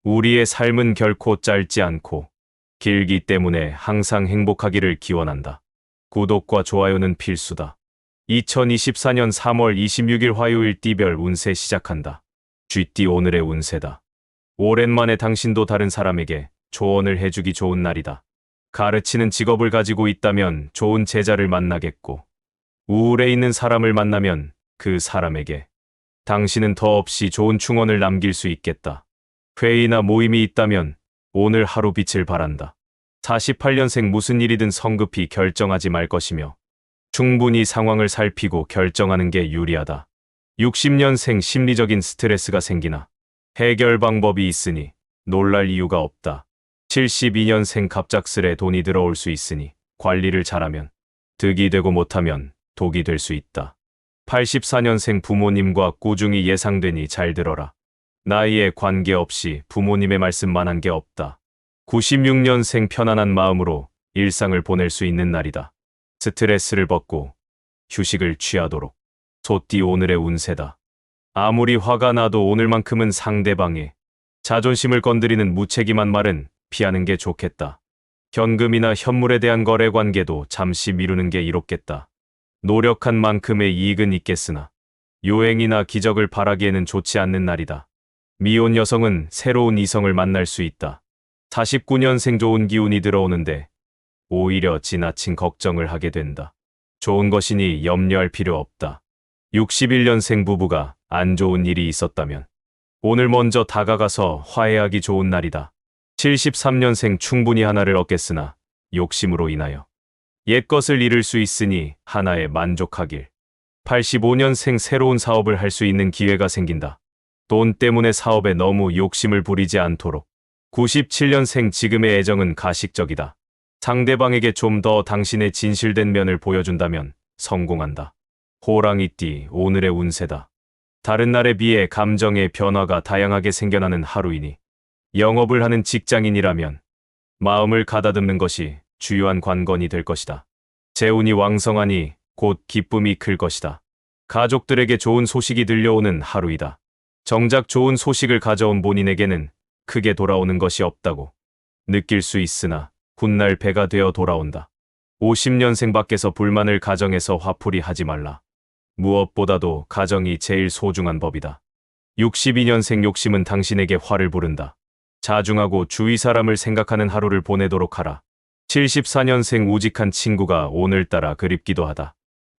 우리의 삶은 결코 짧지 않고 길기 때문에 항상 행복하기를 기원한다. 구독과 좋아요는 필수다. 2024년 3월 26일 화요일 띠별 운세 시작한다. 쥐띠 오늘의 운세다. 오랜만에 당신도 다른 사람에게 조언을 해주기 좋은 날이다. 가르치는 직업을 가지고 있다면 좋은 제자를 만나겠고, 우울해 있는 사람을 만나면 그 사람에게 당신은 더없이 좋은 충언을 남길 수 있겠다. 회의나 모임이 있다면 오늘 하루 빛을 발한다. 48년생 무슨 일이든 성급히 결정하지 말 것이며 충분히 상황을 살피고 결정하는 게 유리하다. 60년생 심리적인 스트레스가 생기나 해결 방법이 있으니 놀랄 이유가 없다. 72년생 갑작스레 돈이 들어올 수 있으니 관리를 잘하면 득이 되고 못하면 독이 될 수 있다. 84년생 부모님과 꾸중이 예상되니 잘 들어라. 나이에 관계없이 부모님의 말씀만 한 게 없다. 96년생 편안한 마음으로 일상을 보낼 수 있는 날이다. 스트레스를 벗고 휴식을 취하도록. 소띠 오늘의 운세다. 아무리 화가 나도 오늘만큼은 상대방의 자존심을 건드리는 무책임한 말은 피하는 게 좋겠다. 현금이나 현물에 대한 거래 관계도 잠시 미루는 게 이롭겠다. 노력한 만큼의 이익은 있겠으나 요행이나 기적을 바라기에는 좋지 않는 날이다. 미혼 여성은 새로운 이성을 만날 수 있다. 49년생 좋은 기운이 들어오는데 오히려 지나친 걱정을 하게 된다. 좋은 것이니 염려할 필요 없다. 61년생 부부가 안 좋은 일이 있었다면 오늘 먼저 다가가서 화해하기 좋은 날이다. 73년생 충분히 하나를 얻겠으나 욕심으로 인하여 옛것을 잃을 수 있으니 하나에 만족하길. 85년생 새로운 사업을 할 수 있는 기회가 생긴다. 돈 때문에 사업에 너무 욕심을 부리지 않도록. 97년생 지금의 애정은 가식적이다. 상대방에게 좀 더 당신의 진실된 면을 보여준다면 성공한다. 호랑이띠 오늘의 운세다. 다른 날에 비해 감정의 변화가 다양하게 생겨나는 하루이니 영업을 하는 직장인이라면 마음을 가다듬는 것이 주요한 관건이 될 것이다. 재운이 왕성하니 곧 기쁨이 클 것이다. 가족들에게 좋은 소식이 들려오는 하루이다. 정작 좋은 소식을 가져온 본인에게는 크게 돌아오는 것이 없다고 느낄 수 있으나 훗날 배가 되어 돌아온다. 50년생 밖에서 불만을 가정에서 화풀이 하지 말라. 무엇보다도 가정이 제일 소중한 법이다. 62년생 욕심은 당신에게 화를 부른다. 자중하고 주위 사람을 생각하는 하루를 보내도록 하라. 74년생 우직한 친구가 오늘따라 그립기도 하다.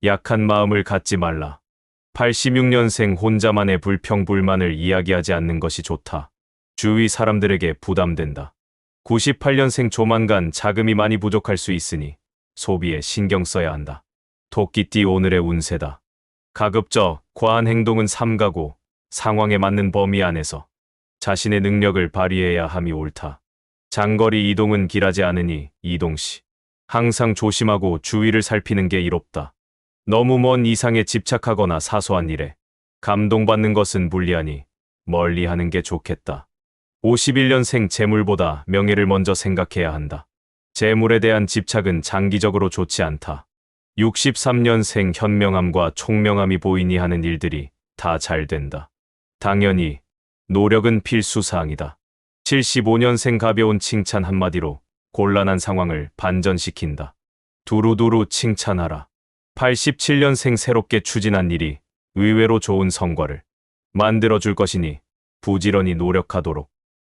약한 마음을 갖지 말라. 86년생 혼자만의 불평불만을 이야기하지 않는 것이 좋다. 주위 사람들에게 부담된다. 98년생 조만간 자금이 많이 부족할 수 있으니 소비에 신경 써야 한다. 토끼띠 오늘의 운세다. 가급적 과한 행동은 삼가고 상황에 맞는 범위 안에서 자신의 능력을 발휘해야 함이 옳다. 장거리 이동은 길하지 않으니 이동 시 항상 조심하고 주위를 살피는 게 이롭다. 너무 먼 이상에 집착하거나 사소한 일에 감동받는 것은 불리하니 멀리하는 게 좋겠다. 51년생 재물보다 명예를 먼저 생각해야 한다. 재물에 대한 집착은 장기적으로 좋지 않다. 63년생 현명함과 총명함이 보이니 하는 일들이 다 잘 된다. 당연히 노력은 필수사항이다. 75년생 가벼운 칭찬 한마디로 곤란한 상황을 반전시킨다. 두루두루 칭찬하라. 87년생 새롭게 추진한 일이 의외로 좋은 성과를 만들어줄 것이니 부지런히 노력하도록.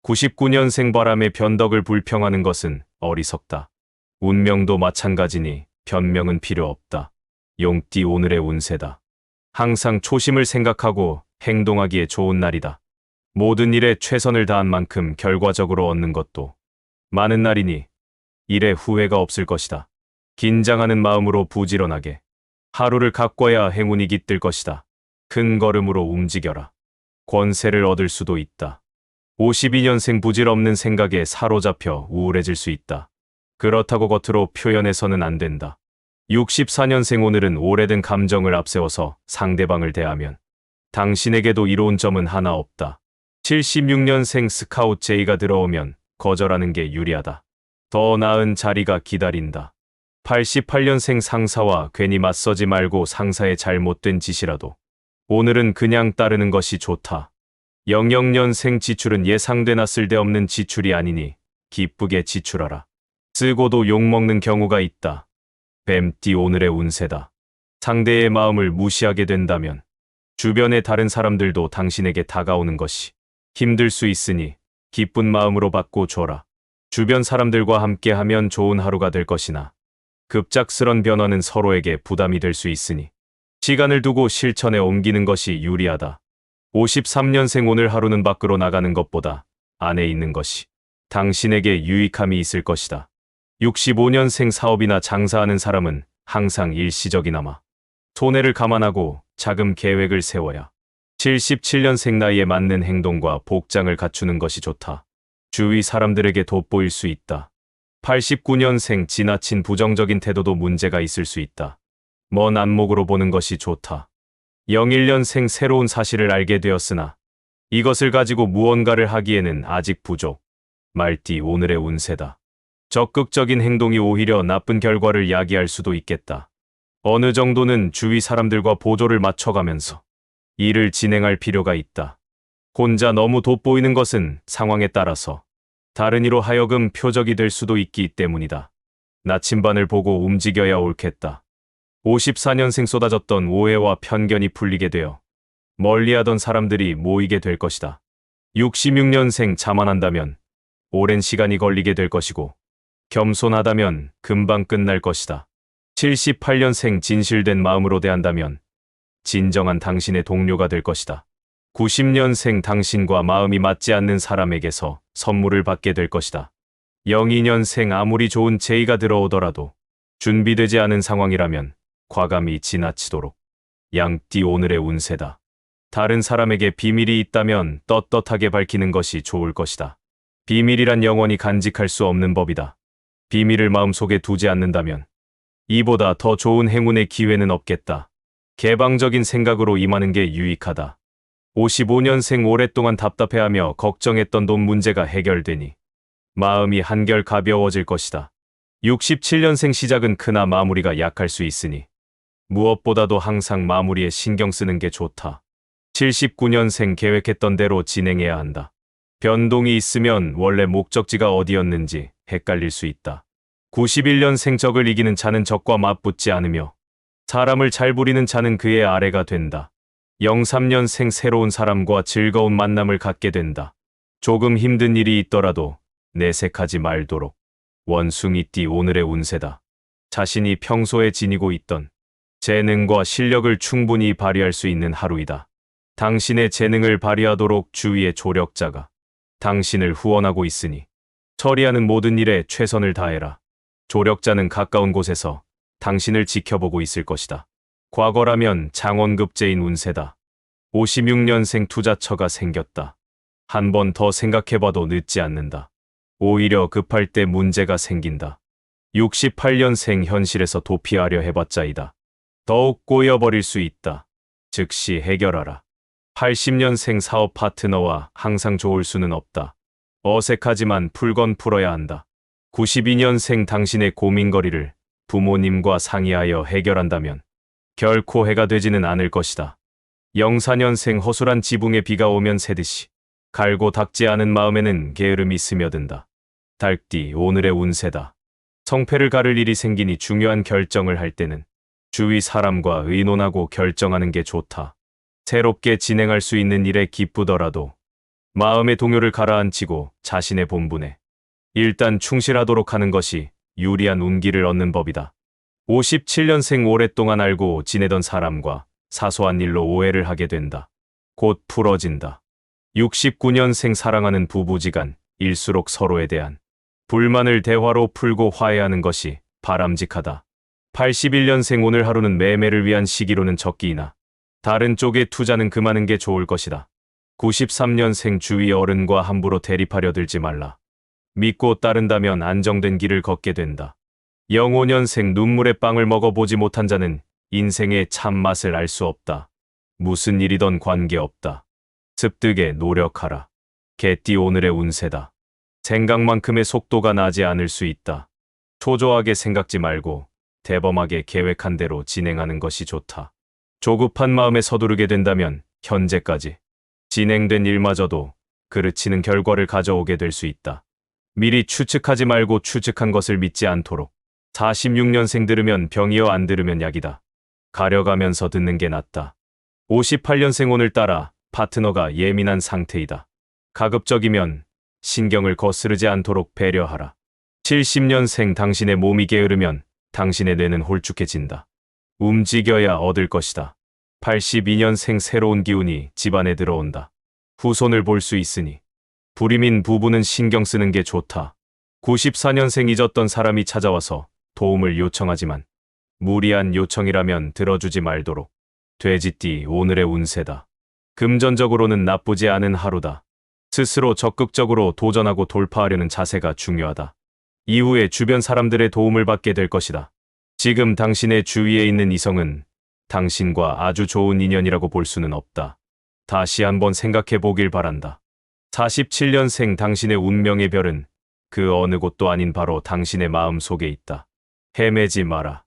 99년생 바람의 변덕을 불평하는 것은 어리석다. 운명도 마찬가지니 변명은 필요 없다. 용띠 오늘의 운세다. 항상 초심을 생각하고 행동하기에 좋은 날이다. 모든 일에 최선을 다한 만큼 결과적으로 얻는 것도 많은 날이니 일에 후회가 없을 것이다. 긴장하는 마음으로 부지런하게 하루를 가꿔야 행운이 깃들 것이다. 큰 걸음으로 움직여라. 권세를 얻을 수도 있다. 52년생 부질없는 생각에 사로잡혀 우울해질 수 있다. 그렇다고 겉으로 표현해서는 안 된다. 64년생 오늘은 오래된 감정을 앞세워서 상대방을 대하면 당신에게도 이로운 점은 하나 없다. 76년생 스카웃 제의가 들어오면 거절하는 게 유리하다. 더 나은 자리가 기다린다. 88년생 상사와 괜히 맞서지 말고 상사의 잘못된 짓이라도 오늘은 그냥 따르는 것이 좋다. 영영년생 지출은 예상되나 쓸데없는 지출이 아니니 기쁘게 지출하라. 쓰고도 욕먹는 경우가 있다. 뱀띠 오늘의 운세다. 상대의 마음을 무시하게 된다면 주변의 다른 사람들도 당신에게 다가오는 것이 힘들 수 있으니 기쁜 마음으로 받고 줘라. 주변 사람들과 함께하면 좋은 하루가 될 것이나 급작스런 변화는 서로에게 부담이 될 수 있으니 시간을 두고 실천에 옮기는 것이 유리하다. 53년생 오늘 하루는 밖으로 나가는 것보다 안에 있는 것이 당신에게 유익함이 있을 것이다. 65년생 사업이나 장사하는 사람은 항상 일시적이나마 손해를 감안하고 자금 계획을 세워야 77년생 나이에 맞는 행동과 복장을 갖추는 것이 좋다. 주위 사람들에게 돋보일 수 있다. 89년생 지나친 부정적인 태도도 문제가 있을 수 있다. 먼 안목으로 보는 것이 좋다. 01년생 새로운 사실을 알게 되었으나 이것을 가지고 무언가를 하기에는 아직 부족. 말띠 오늘의 운세다. 적극적인 행동이 오히려 나쁜 결과를 야기할 수도 있겠다. 어느 정도는 주위 사람들과 보조를 맞춰가면서 일을 진행할 필요가 있다. 혼자 너무 돋보이는 것은 상황에 따라서 다른 이로 하여금 표적이 될 수도 있기 때문이다. 나침반을 보고 움직여야 옳겠다. 54년생 쏟아졌던 오해와 편견이 풀리게 되어 멀리하던 사람들이 모이게 될 것이다. 66년생 자만한다면 오랜 시간이 걸리게 될 것이고 겸손하다면 금방 끝날 것이다. 78년생 진실된 마음으로 대한다면 진정한 당신의 동료가 될 것이다. 90년생 당신과 마음이 맞지 않는 사람에게서 선물을 받게 될 것이다. 02년생 아무리 좋은 제의가 들어오더라도 준비되지 않은 상황이라면 과감히 지나치도록. 양띠 오늘의 운세다. 다른 사람에게 비밀이 있다면 떳떳하게 밝히는 것이 좋을 것이다. 비밀이란 영원히 간직할 수 없는 법이다. 비밀을 마음속에 두지 않는다면 이보다 더 좋은 행운의 기회는 없겠다. 개방적인 생각으로 임하는 게 유익하다. 55년생 오랫동안 답답해하며 걱정했던 돈 문제가 해결되니 마음이 한결 가벼워질 것이다. 67년생 시작은 크나 마무리가 약할 수 있으니 무엇보다도 항상 마무리에 신경 쓰는 게 좋다. 79년생 계획했던 대로 진행해야 한다. 변동이 있으면 원래 목적지가 어디였는지 헷갈릴 수 있다. 91년생 적을 이기는 자는 적과 맞붙지 않으며 사람을 잘 부리는 자는 그의 아래가 된다. 03년생 새로운 사람과 즐거운 만남을 갖게 된다. 조금 힘든 일이 있더라도 내색하지 말도록. 원숭이띠 오늘의 운세다. 자신이 평소에 지니고 있던 재능과 실력을 충분히 발휘할 수 있는 하루이다. 당신의 재능을 발휘하도록 주위의 조력자가 당신을 후원하고 있으니 처리하는 모든 일에 최선을 다해라. 조력자는 가까운 곳에서 당신을 지켜보고 있을 것이다. 과거라면 장원급제인 운세다. 56년생 투자처가 생겼다. 한 번 더 생각해봐도 늦지 않는다. 오히려 급할 때 문제가 생긴다. 68년생 현실에서 도피하려 해봤자이다. 더욱 꼬여버릴 수 있다. 즉시 해결하라. 80년생 사업 파트너와 항상 좋을 수는 없다. 어색하지만 풀건 풀어야 한다. 92년생 당신의 고민거리를 부모님과 상의하여 해결한다면 결코 해가 되지는 않을 것이다. 04년생 허술한 지붕에 비가 오면 새듯이 갈고 닦지 않은 마음에는 게으름이 스며든다. 달띠 오늘의 운세다. 성패를 가를 일이 생기니 중요한 결정을 할 때는 주위 사람과 의논하고 결정하는 게 좋다. 새롭게 진행할 수 있는 일에 기쁘더라도 마음의 동요를 가라앉히고 자신의 본분에 일단 충실하도록 하는 것이 유리한 운기를 얻는 법이다. 57년생 오랫동안 알고 지내던 사람과 사소한 일로 오해를 하게 된다. 곧 풀어진다. 69년생 사랑하는 부부지간 일수록 서로에 대한 불만을 대화로 풀고 화해하는 것이 바람직하다. 81년생 오늘 하루는 매매를 위한 시기로는 적기이나 다른 쪽에 투자는 금하는 게 좋을 것이다. 93년생 주위 어른과 함부로 대립하려 들지 말라. 믿고 따른다면 안정된 길을 걷게 된다. 05년생 눈물의 빵을 먹어보지 못한 자는 인생의 참맛을 알 수 없다. 무슨 일이든 관계없다. 습득에 노력하라. 개띠 오늘의 운세다. 생각만큼의 속도가 나지 않을 수 있다. 초조하게 생각지 말고 대범하게 계획한 대로 진행하는 것이 좋다. 조급한 마음에 서두르게 된다면 현재까지 진행된 일마저도 그르치는 결과를 가져오게 될 수 있다. 미리 추측하지 말고 추측한 것을 믿지 않도록. 46년생 들으면 병이여 안 들으면 약이다. 가려가면서 듣는 게 낫다. 58년생 오늘따라 파트너가 예민한 상태이다. 가급적이면 신경을 거스르지 않도록 배려하라. 70년생 당신의 몸이 게으르면 당신의 뇌는 홀쭉해진다. 움직여야 얻을 것이다. 82년생 새로운 기운이 집안에 들어온다. 후손을 볼 수 있으니 불임인 부부는 신경 쓰는 게 좋다. 94년생 잊었던 사람이 찾아와서 도움을 요청하지만 무리한 요청이라면 들어주지 말도록. 돼지띠 오늘의 운세다. 금전적으로는 나쁘지 않은 하루다. 스스로 적극적으로 도전하고 돌파하려는 자세가 중요하다. 이후에 주변 사람들의 도움을 받게 될 것이다. 지금 당신의 주위에 있는 이성은 당신과 아주 좋은 인연이라고 볼 수는 없다. 다시 한번 생각해 보길 바란다. 47년생 당신의 운명의 별은 그 어느 곳도 아닌 바로 당신의 마음 속에 있다. 헤매지 마라.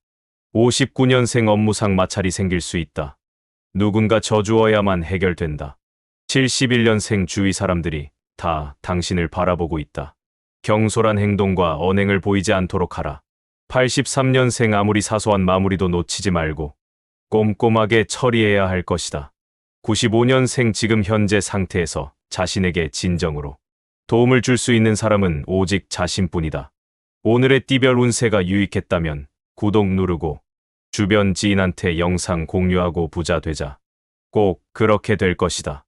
59년생 업무상 마찰이 생길 수 있다. 누군가 져주어야만 해결된다. 71년생 주위 사람들이 다 당신을 바라보고 있다. 경솔한 행동과 언행을 보이지 않도록 하라. 83년생 아무리 사소한 마무리도 놓치지 말고 꼼꼼하게 처리해야 할 것이다. 95년생 지금 현재 상태에서 자신에게 진정으로 도움을 줄 수 있는 사람은 오직 자신뿐이다. 오늘의 띠별 운세가 유익했다면 구독 누르고 주변 지인한테 영상 공유하고 부자 되자. 꼭 그렇게 될 것이다.